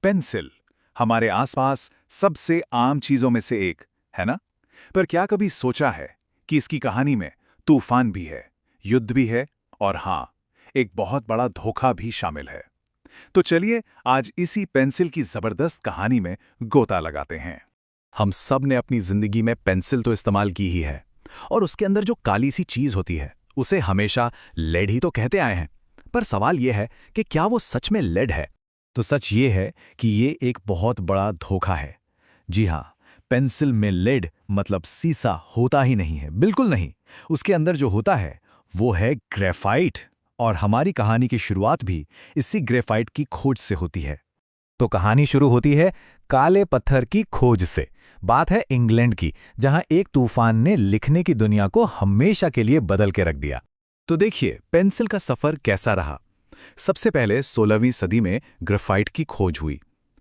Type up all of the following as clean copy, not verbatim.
Pencil हमारे आसपास सबसे आम चीजों में से एक है ना। पर क्या कभी सोचा है कि इसकी कहानी में तूफान भी है, युद्ध भी है और हां, एक बहुत बड़ा धोखा भी शामिल है। तो चलिए आज इसी पेंसिल की जबरदस्त कहानी में गोता लगाते हैं। हम सब ने अपनी जिंदगी में पेंसिल तो इस्तेमाल की ही है और उसके अंदर जो काली सी चीज होती है उसे हमेशा लेड ही तो कहते आए हैं। पर सवाल यह है कि क्या वो सच में लेड है? तो सच ये है कि ये एक बहुत बड़ा धोखा है। जी हाँ, पेंसिल में लेड मतलब सीसा होता ही नहीं है, बिल्कुल नहीं। उसके अंदर जो होता है वो है ग्रेफाइट। और हमारी कहानी की शुरुआत भी इसी ग्रेफाइट की खोज से होती है। तो कहानी शुरू होती है काले पत्थर की खोज से। बात है इंग्लैंड की, जहां एक तूफान ने लिखने की दुनिया को हमेशा के लिए बदल के रख दिया। तो देखिए पेंसिल का सफर कैसा रहा। सबसे पहले 16वीं सदी में ग्रेफाइट की खोज हुई,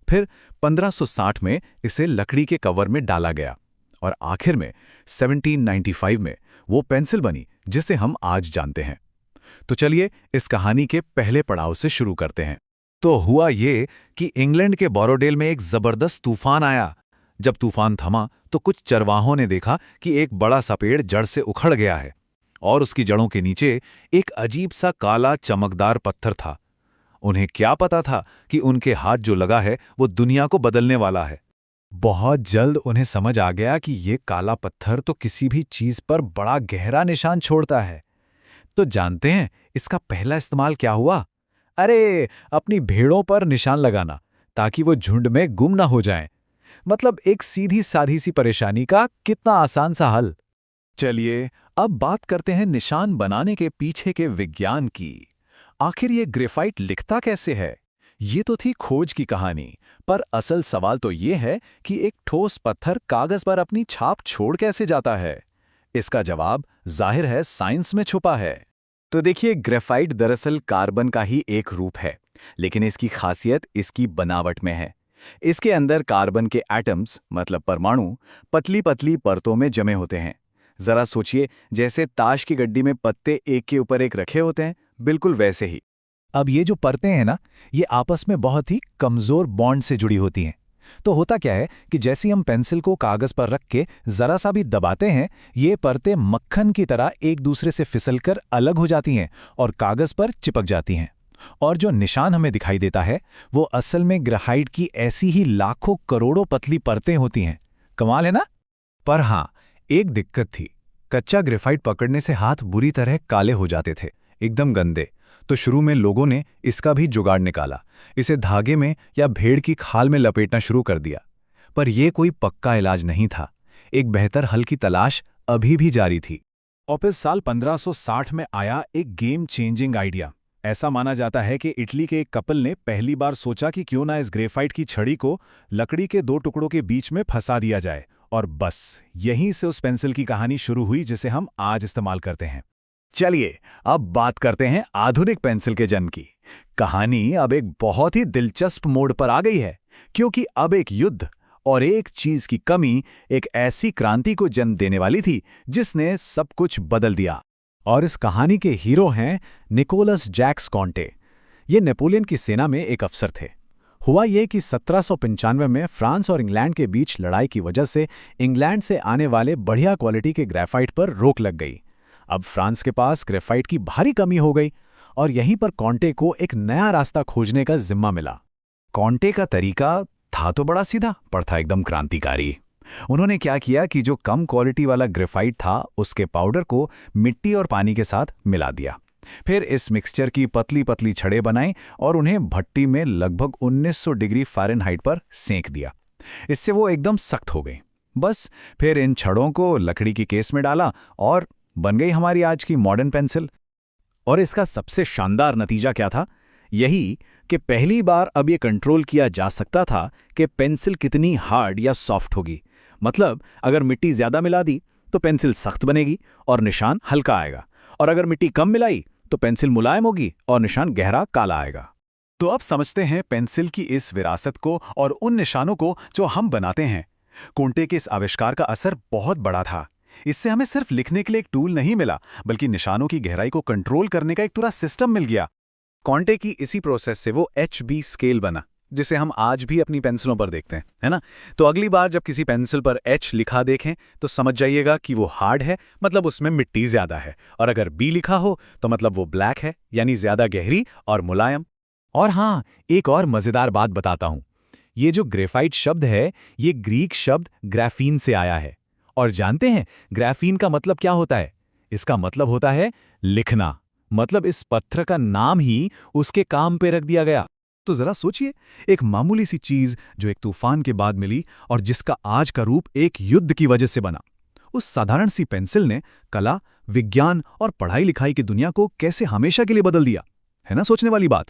फिर 1560 में इसे लकड़ी के कवर में डाला गया और आखिर में 1795 में वो पेंसिल बनी जिसे हम आज जानते हैं। तो चलिए इस कहानी के पहले पड़ाव से शुरू करते हैं। तो हुआ ये कि इंग्लैंड के बोरोडेल में एक जबरदस्त तूफान आया। जब तूफान थमा तो कुछ चरवाहों ने देखा कि एक बड़ा सा पेड़ जड़ से उखड़ गया है और उसकी जड़ों के नीचे एक अजीब सा काला चमकदार पत्थर था। उन्हें क्या पता था कि उनके हाथ जो लगा है वो दुनिया को बदलने वाला है। बहुत जल्द उन्हें समझ आ गया कि ये काला पत्थर तो किसी भी चीज पर बड़ा गहरा निशान छोड़ता है। तो जानते हैं इसका पहला इस्तेमाल क्या हुआ? अरे, अपनी भेड़ों पर निशान लगाना, ताकि वो झुंड में गुम ना हो जाएं। मतलब एक सीधी साधी सी परेशानी का कितना आसान सा हल। चलिए अब बात करते हैं निशान बनाने के पीछे के विज्ञान की। आखिर ये ग्रेफाइट लिखता कैसे है? ये तो थी खोज की कहानी, पर असल सवाल तो ये है कि एक ठोस पत्थर कागज पर अपनी छाप छोड़ कैसे जाता है। इसका जवाब जाहिर है साइंस में छुपा है। तो देखिए, ग्रेफाइट दरअसल कार्बन का ही एक रूप है, लेकिन इसकी खासियत इसकी बनावट में है। इसके अंदर कार्बन के एटम्स मतलब परमाणु पतली पतली परतों में जमे होते हैं। जरा सोचिए, जैसे ताश की गड्डी में पत्ते एक के ऊपर एक रखे होते हैं, बिल्कुल वैसे ही। अब ये जो परतें हैं ना, ये आपस में बहुत ही कमजोर बॉन्ड से जुड़ी होती हैं। तो होता क्या है कि जैसे हम पेंसिल को कागज पर रख के जरा सा भी दबाते हैं, ये परतें मक्खन की तरह एक दूसरे से फिसलकर अलग हो जाती हैं और कागज पर चिपक जाती हैं। और जो निशान हमें दिखाई देता है वो असल में ग्रेफाइट की ऐसी ही लाखों करोड़ों पतली परतें होती हैं। कमाल है ना? पर हाँ, एक दिक्कत थी। कच्चा ग्रेफाइट पकड़ने से हाथ बुरी तरह काले हो जाते थे, एकदम गंदे। तो शुरू में लोगों ने इसका भी जुगाड़ निकाला। इसे धागे में या भेड़ की खाल में लपेटना शुरू कर दिया। पर यह कोई पक्का इलाज नहीं था। एक बेहतर हल की तलाश अभी भी जारी थी। और फिर साल 1560 में आया एक गेम चेंजिंग आइडिया। ऐसा माना जाता है कि इटली के एक कपल ने पहली बार सोचा कि क्यों ना इस ग्रेफाइट की छड़ी को लकड़ी के दो टुकड़ों के बीच में फंसा दिया जाए, और बस यहीं से उस पेंसिल की कहानी शुरू हुई जिसे हम आज इस्तेमाल करते हैं। चलिए अब बात करते हैं आधुनिक पेंसिल के जन्म की। कहानी अब एक बहुत ही दिलचस्प मोड़ पर आ गई है, क्योंकि अब एक युद्ध और एक चीज की कमी एक ऐसी क्रांति को जन्म देने वाली थी जिसने सब कुछ बदल दिया। और इस कहानी के हीरो हैं निकोलस जैक्स कॉन्टे। ये नेपोलियन की सेना में एक अफसर थे। हुआ ये कि 1795 में फ्रांस और इंग्लैंड के बीच लड़ाई की वजह से इंग्लैंड से आने वाले बढ़िया क्वालिटी के ग्रेफाइट पर रोक लग गई। अब फ्रांस के पास ग्रेफाइट की भारी कमी हो गई और यहीं पर कॉन्टे को एक नया रास्ता खोजने का जिम्मा मिला। कॉन्टे का तरीका था तो बड़ा सीधा, पर था एकदम क्रांतिकारी। उन्होंने क्या किया कि जो कम क्वालिटी वाला ग्रेफाइट था उसके पाउडर को मिट्टी और पानी के साथ मिला दिया। फिर इस मिक्सचर की पतली पतली छड़ें बनाई और उन्हें भट्टी में लगभग 1900 डिग्री फ़ारेनहाइट पर सेंक दिया। इससे वो एकदम सख्त हो गई। बस फिर इन छड़ों को लकड़ी की केस में डाला और बन गई हमारी आज की मॉडर्न पेंसिल। और इसका सबसे शानदार नतीजा क्या था? यही कि पहली बार अब ये कंट्रोल किया जा सकता था कि पेंसिल कितनी हार्ड या सॉफ्ट होगी। मतलब अगर मिट्टी ज्यादा मिला दी तो पेंसिल सख्त बनेगी और निशान हल्का आएगा, और अगर मिट्टी कम मिलाई तो पेंसिल मुलायम होगी और निशान गहरा काला आएगा। तो अब समझते हैं पेंसिल की इस विरासत को और उन निशानों को जो हम बनाते हैं। कॉन्टे के इस आविष्कार का असर बहुत बड़ा था। इससे हमें सिर्फ लिखने के लिए एक टूल नहीं मिला, बल्कि निशानों की गहराई को कंट्रोल करने का एक पूरा सिस्टम मिल गया। कॉन्टे की इसी प्रोसेस से वो HB स्केल बना, जिसे हम आज भी अपनी पेंसिलों पर देखते हैं, है ना? तो अगली बार जब किसी पेंसिल पर एच लिखा देखें तो समझ जाइएगा कि वो हार्ड है, मतलब उसमें मिट्टी ज्यादा है, और अगर बी लिखा हो तो मतलब वो ब्लैक है, यानी ज्यादा गहरी और मुलायम। और हाँ, एक और मजेदार बात बताता हूं। ये जो ग्रेफाइट शब्द है, ये ग्रीक शब्द ग्राफीन से आया है। और जानते हैं ग्राफीन का मतलब क्या होता है? इसका मतलब होता है लिखना। मतलब इस पत्थर का नाम ही उसके काम पे रख दिया गया। तो जरा सोचिए, एक मामूली सी चीज जो एक तूफान के बाद मिली और जिसका आज का रूप एक युद्ध की वजह से बना, उस साधारण सी पेंसिल ने कला, विज्ञान और पढ़ाई लिखाई की दुनिया को कैसे हमेशा के लिए बदल दिया। है ना सोचने वाली बात?